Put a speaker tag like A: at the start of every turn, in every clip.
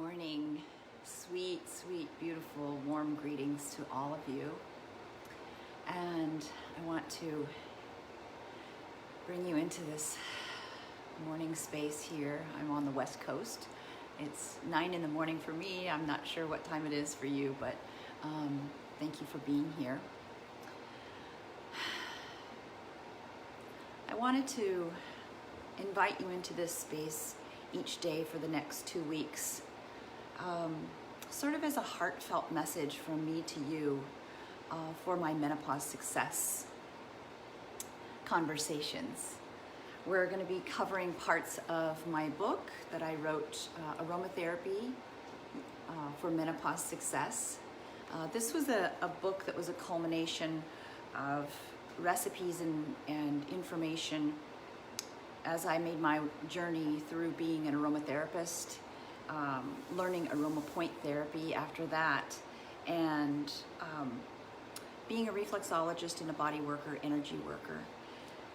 A: morning. Sweet, sweet, beautiful, warm greetings to all of you. And I want to bring you into this morning space here. I'm on the West Coast. It's 9 in the morning for me. I'm not sure what time it is for you, but thank you for being here. I wanted to invite you into this space each day for the next 2 weeks, sort of as a heartfelt message from me to you for my Menopause Success conversations. We're going to be covering parts of my book that I wrote, Aromatherapy for Menopause Success. This was a book that was a culmination of recipes and information as I made my journey through being an aromatherapist, learning aroma point therapy after that, and being a reflexologist and a body worker, energy worker,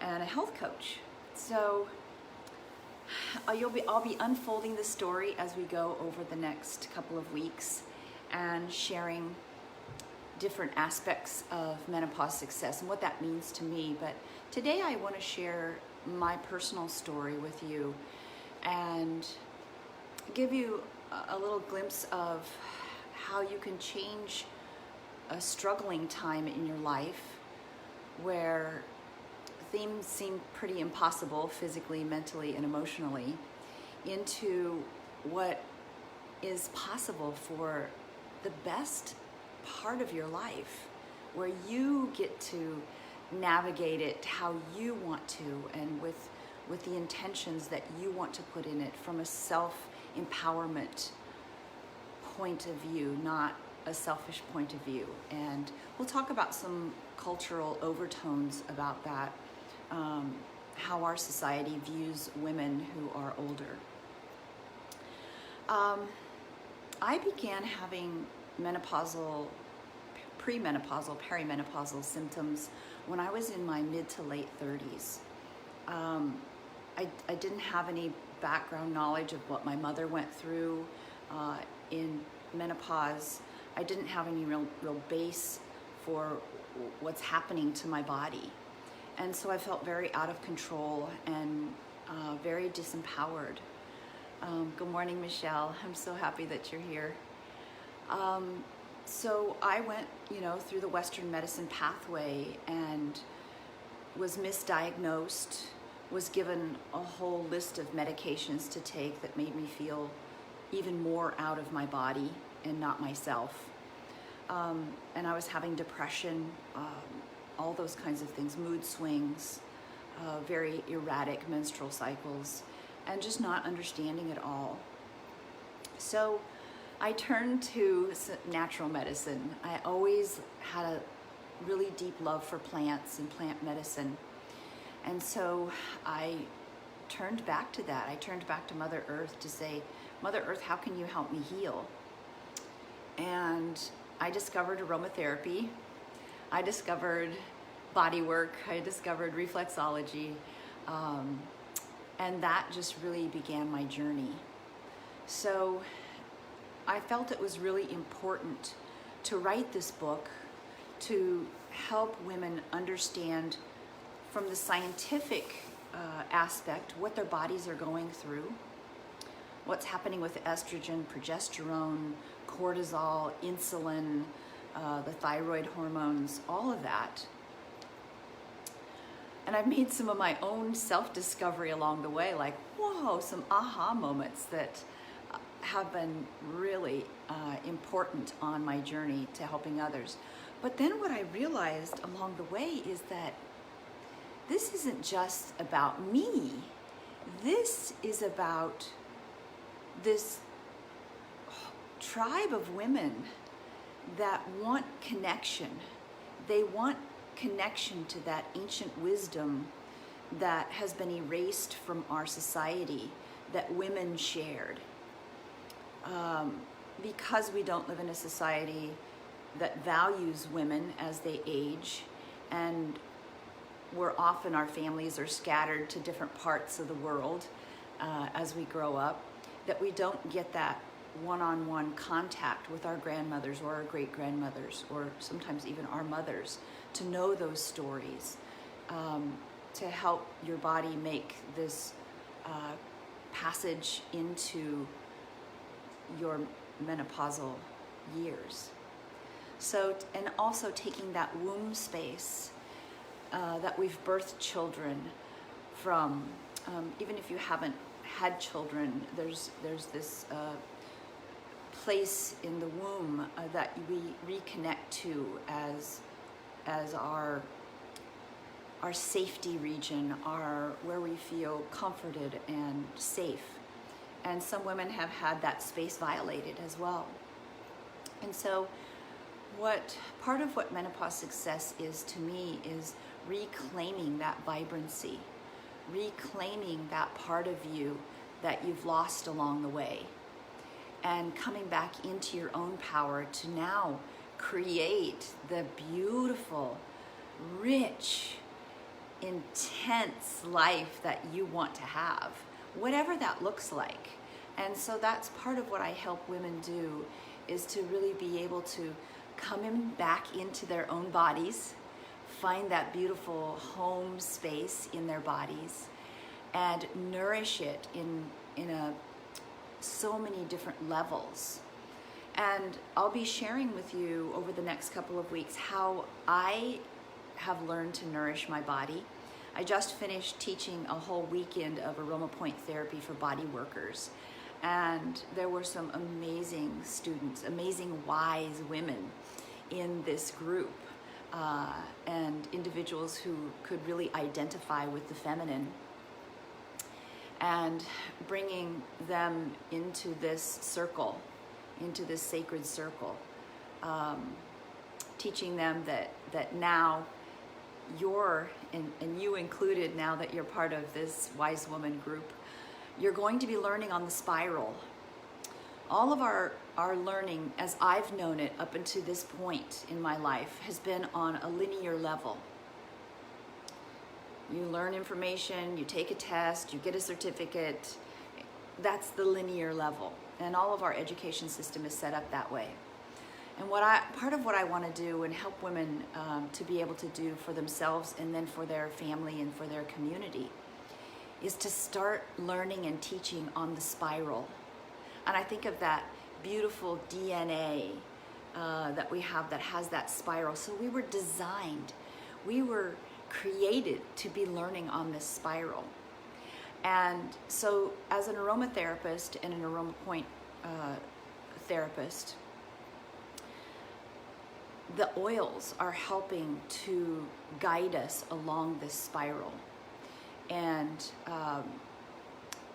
A: and a health coach. So I'll be unfolding the story as we go over the next couple of weeks and sharing different aspects of menopause success and what that means to me. But today I want to share my personal story with you and give you a little glimpse of how you can change a struggling time in your life where things seem pretty impossible physically, mentally, and emotionally into what is possible for the best part of your life, where you get to navigate it how you want to and with the intentions that you want to put in it from a self-empowerment point of view, not a selfish point of view. And we'll talk about some cultural overtones about that, how our society views women who are older. I began having menopausal, premenopausal, perimenopausal symptoms when I was in my mid to late 30s. I didn't have any background knowledge of what my mother went through in menopause. I didn't have any real base for what's happening to my body. And so I felt very out of control and very disempowered. Good morning, Michelle. I'm so happy that you're here. So I went, through the Western medicine pathway and was misdiagnosed, was given a whole list of medications to take that made me feel even more out of my body and not myself. And I was having depression, all those kinds of things, mood swings, very erratic menstrual cycles, and just not understanding it all. So I turned to natural medicine. I always had a really deep love for plants and plant medicine. And so I turned back to that. I turned back to Mother Earth to say, Mother Earth, how can you help me heal? And I discovered aromatherapy. I discovered body work. I discovered reflexology. And that just really began my journey. So I felt it was really important to write this book to help women understand from the scientific aspect what their bodies are going through, what's happening with estrogen, progesterone, cortisol, insulin, the thyroid hormones, all of that. And I've made some of my own self-discovery along the way, like, whoa, some aha moments that have been really important on my journey to helping others. But then what I realized along the way is that this isn't just about me. This is about this tribe of women that want connection. They want connection to that ancient wisdom that has been erased from our society that women shared. Because we don't live in a society that values women as they age, and our families are scattered to different parts of the world as we grow up, that we don't get that one-on-one contact with our grandmothers or our great-grandmothers, or sometimes even our mothers, to know those stories, to help your body make this passage into your menopausal years. So, and also taking that womb space that we've birthed children from, even if you haven't had children, there's this place in the womb that we reconnect to as our safety region, where we feel comforted and safe. And some women have had that space violated as well. And so part of what Menopause Success is to me is reclaiming that vibrancy, reclaiming that part of you that you've lost along the way, and coming back into your own power to now create the beautiful, rich, intense life that you want to have, whatever that looks like. And so that's part of what I help women do, is to really be able to come back into their own bodies, find that beautiful home space in their bodies, and nourish it in so many different levels. And I'll be sharing with you over the next couple of weeks how I have learned to nourish my body. I just finished teaching a whole weekend of aroma point therapy for body workers, and there were some amazing students, amazing wise women in this group, and individuals who could really identify with the feminine, and bringing them into this circle, into this sacred circle, teaching them that now you're, and you included, now that you're part of this wise woman group, you're going to be learning on the spiral. All of our learning, as I've known it up until this point in my life, has been on a linear level. You learn information, you take a test, you get a certificate. That's the linear level. And all of our education system is set up that way. And part of what I want to do and help women to be able to do for themselves and then for their family and for their community is to start learning and teaching on the spiral. And I think of that beautiful DNA that we have that has that spiral. So we were designed, we were created to be learning on this spiral. And so as an aromatherapist and an aroma point therapist, the oils are helping to guide us along this spiral. And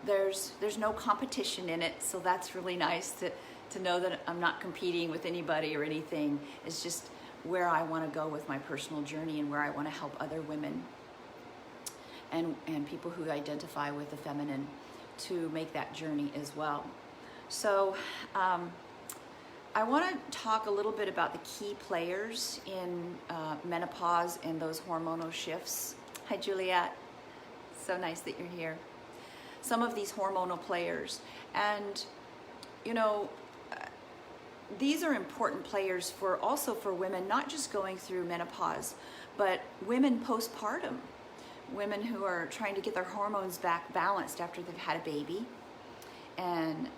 A: there's no competition in it, so that's really nice to know that I'm not competing with anybody or anything. It's just where I want to go with my personal journey and where I want to help other women and people who identify with the feminine to make that journey as well. So I want to talk a little bit about the key players in menopause and those hormonal shifts. Hi, Juliet. So nice that you're here. Some of these hormonal players. And, you know, these are important players also for women, not just going through menopause, but women postpartum. Women who are trying to get their hormones back balanced after they've had a baby. And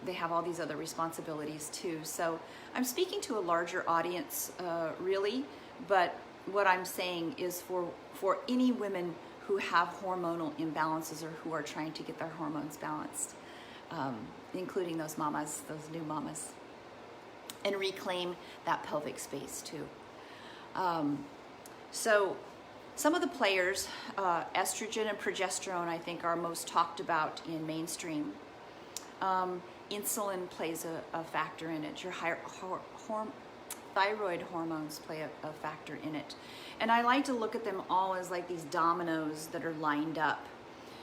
A: they have all these other responsibilities too. So I'm speaking to a larger audience, really, but what I'm saying is for any women who have hormonal imbalances or who are trying to get their hormones balanced, including those mamas, those new mamas, and reclaim that pelvic space too. So some of the players, estrogen and progesterone, I think are most talked about in mainstream. Insulin plays a factor in it. Your thyroid hormones play a factor in it. And I like to look at them all as like these dominoes that are lined up.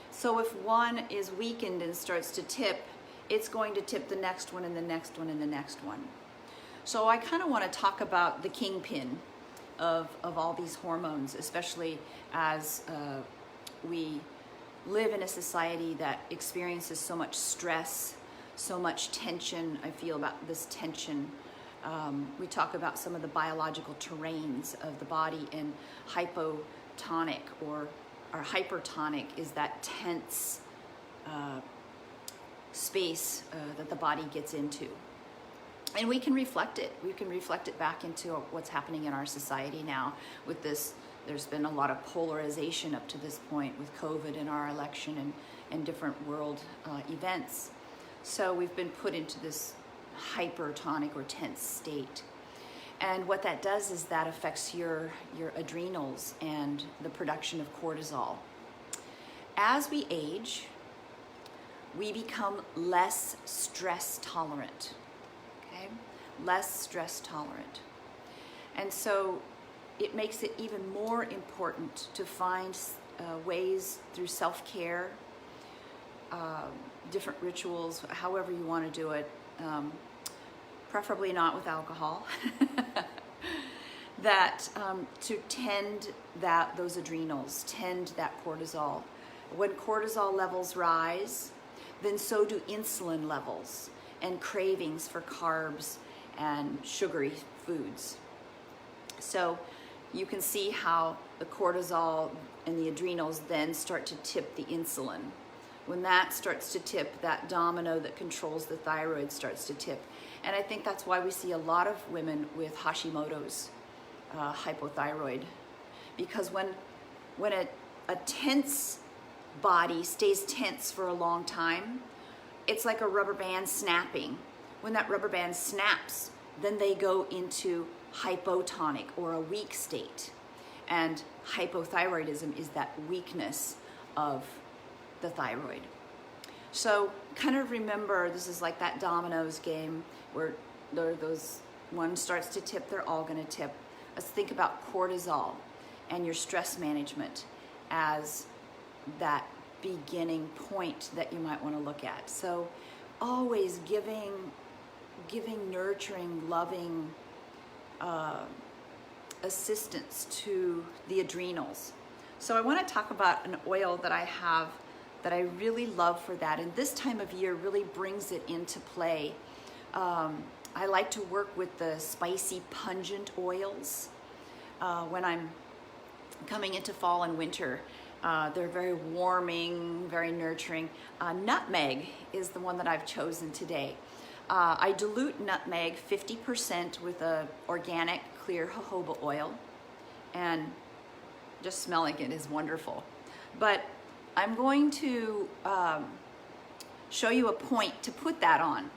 A: So if one is weakened and starts to tip, it's going to tip the next one and the next one and the next one. So I kind of want to talk about the kingpin of all these hormones, especially as we live in a society that experiences so much stress, so much tension. I feel about this tension. We talk about some of the biological terrains of the body, and hypotonic or hypertonic is that tense space that the body gets into. And we can reflect it. We can reflect it back into what's happening in our society now with this. There's been a lot of polarization up to this point with COVID and our election and different world events. So we've been put into this hypertonic or tense state. And what that does is that affects your adrenals and the production of cortisol. As we age, we become less stress tolerant. Okay? Less stress tolerant. And so it makes it even more important to find ways through self-care, different rituals, however you want to do it, preferably not with alcohol, that to tend those adrenals, tend that cortisol. When cortisol levels rise, then so do insulin levels and cravings for carbs and sugary foods. So you can see how the cortisol and the adrenals then start to tip the insulin. When that starts to tip, that domino that controls the thyroid starts to tip. And I think that's why we see a lot of women with Hashimoto's hypothyroid. Because when a tense body stays tense for a long time, it's like a rubber band snapping. When that rubber band snaps, then they go into hypotonic or a weak state. And hypothyroidism is that weakness of the thyroid. So kind of remember, this is like that dominoes game where those one starts to tip, they're all going to tip. Let's think about cortisol and your stress management as that beginning point that you might want to look at. So always giving nurturing, loving assistance to the adrenals. So I want to talk about an oil that I have that I really love for that, and this time of year really brings it into play. I like to work with the spicy, pungent oils when I'm coming into fall and winter. They're very warming, very nurturing. Nutmeg is the one that I've chosen today. I dilute nutmeg 50% with a organic clear jojoba oil, and just smelling it is wonderful. But I'm going to show you a point to put that on.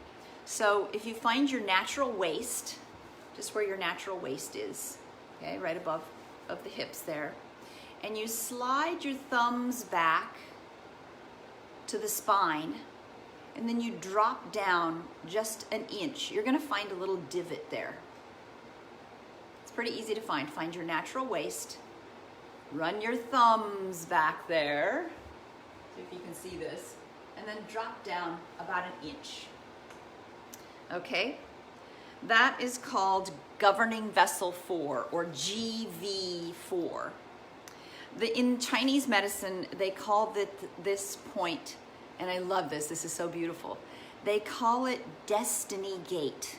A: So if you find your natural waist, just where your natural waist is, okay, right above of the hips there, and you slide your thumbs back to the spine, and then you drop down just an inch. You're gonna find a little divot there. It's pretty easy to find. Find your natural waist, run your thumbs back there, see if you can see this, and then drop down about an inch. Okay, that is called governing vessel 4 or GV4. In Chinese medicine, they call this point, and I love this, this is so beautiful, they call it destiny gate.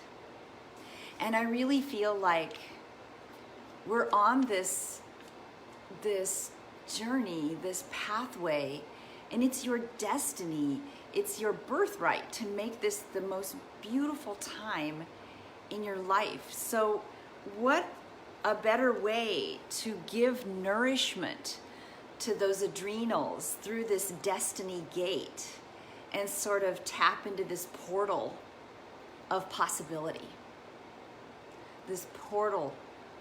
A: And I really feel like we're on this journey, this pathway, and it's your destiny, it's your birthright to make this the most beautiful time in your life. So what a better way to give nourishment to those adrenals through this destiny gate and sort of tap into this portal of possibility. This portal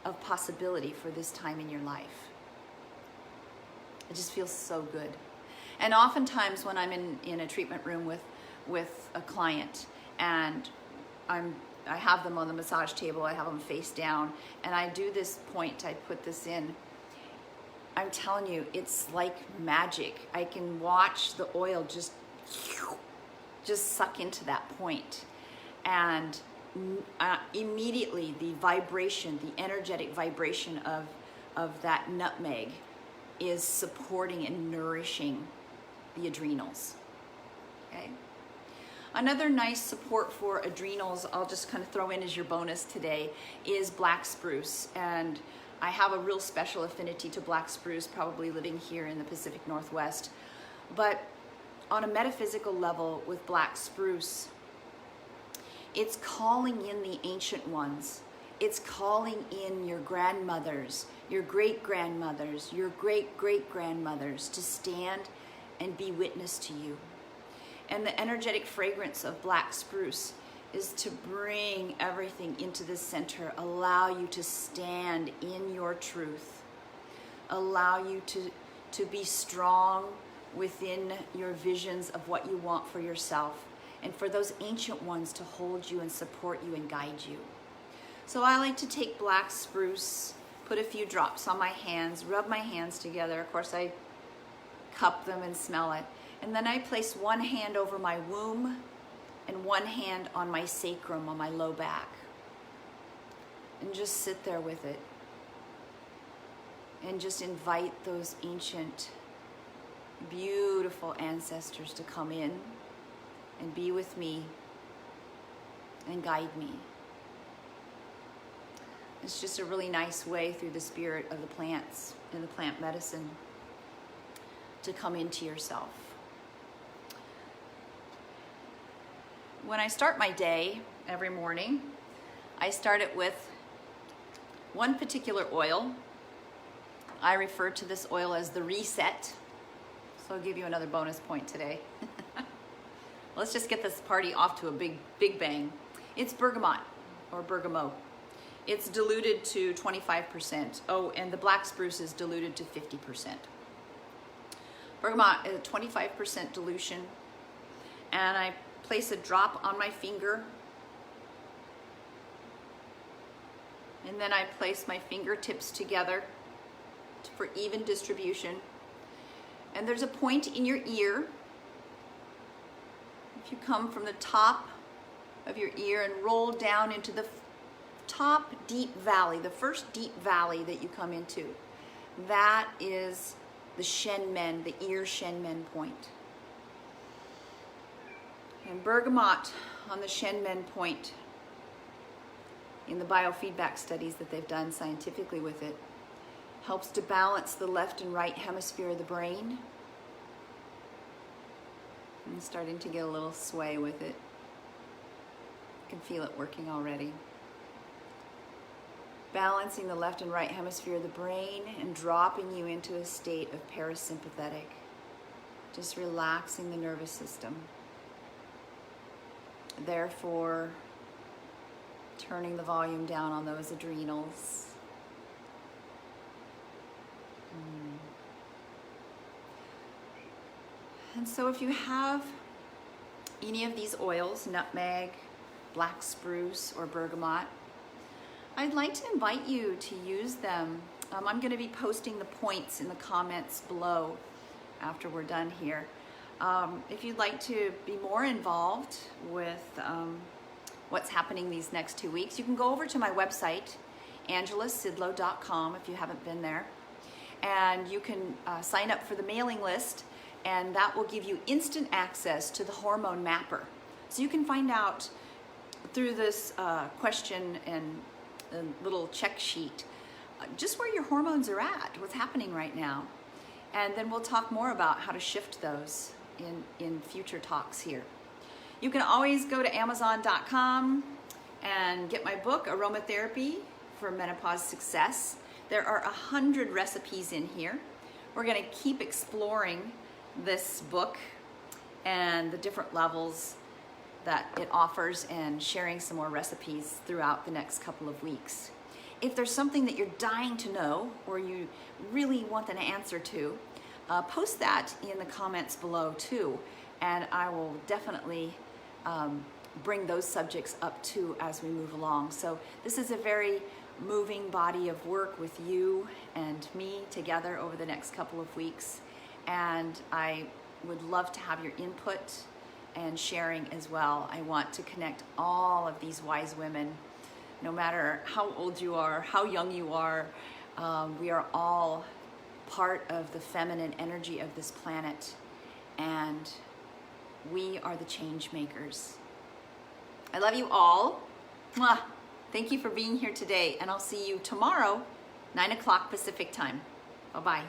A: of possibility for this time in your life. It just feels so good. And oftentimes when I'm in a treatment room with a client, and I have them on the massage table, I have them face down, and I do this point, I put this in, I'm telling you, it's like magic. I can watch the oil just suck into that point. And immediately the vibration, the energetic vibration of that nutmeg is supporting and nourishing the adrenals. Okay? Another nice support for adrenals, I'll just kind of throw in as your bonus today, is black spruce. And I have a real special affinity to black spruce, probably living here in the Pacific Northwest. But on a metaphysical level with black spruce, it's calling in the ancient ones. It's calling in your grandmothers, your great-grandmothers, your great-great-grandmothers to stand and be witness to you. And the energetic fragrance of black spruce is to bring everything into the center, allow you to stand in your truth, allow you to be strong within your visions of what you want for yourself, and for those ancient ones to hold you and support you and guide you. So I like to take black spruce, put a few drops on my hands, rub my hands together. Of course, I cup them and smell it. And then I place one hand over my womb and one hand on my sacrum, on my low back. And just sit there with it. And just invite those ancient, beautiful ancestors to come in and be with me and guide me. It's just a really nice way through the spirit of the plants and the plant medicine to come into yourself. When I start my day every morning, I start it with one particular oil. I refer to this oil as the reset. So I'll give you another bonus point today. Let's just get this party off to a big bang. It's bergamot or bergamot. It's diluted to 25%. Oh, and the black spruce is diluted to 50%. Bergamot is a 25% dilution. And I place a drop on my finger. And then I place my fingertips together for even distribution. And there's a point in your ear. If you come from the top of your ear and roll down into the top deep valley, the first deep valley that you come into, that is the Shenmen, the ear Shenmen point. And bergamot on the Shenmen point, in the biofeedback studies that they've done scientifically with it, helps to balance the left and right hemisphere of the brain. I'm starting to get a little sway with it. I can feel it working already. Balancing the left and right hemisphere of the brain and dropping you into a state of parasympathetic. Just relaxing the nervous system. Therefore, turning the volume down on those adrenals. And so if you have any of these oils, nutmeg, black spruce, or bergamot, I'd like to invite you to use them. I'm going to be posting the points in the comments below after we're done here. If you'd like to be more involved with what's happening these next 2 weeks, you can go over to my website, angelasidlow.com, if you haven't been there. And you can sign up for the mailing list, and that will give you instant access to the hormone mapper. So you can find out through this question and little check sheet just where your hormones are at, what's happening right now. And then we'll talk more about how to shift those in future talks here. You can always go to Amazon.com and get my book, Aromatherapy for Menopause Success. There are 100 recipes in here. We're going to keep exploring this book and the different levels that it offers and sharing some more recipes throughout the next couple of weeks. If there's something that you're dying to know or you really want an answer to, post that in the comments below too, and I will definitely bring those subjects up too as we move along. So this is a very moving body of work with you and me together over the next couple of weeks, and I would love to have your input and sharing as well. I want to connect all of these wise women, no matter how old you are, how young you are. We are all part of the feminine energy of this planet, and We are the change makers. I love you all. Mwah. Thank you for being here today, and I'll see you tomorrow, 9 o'clock Pacific time. Bye-bye.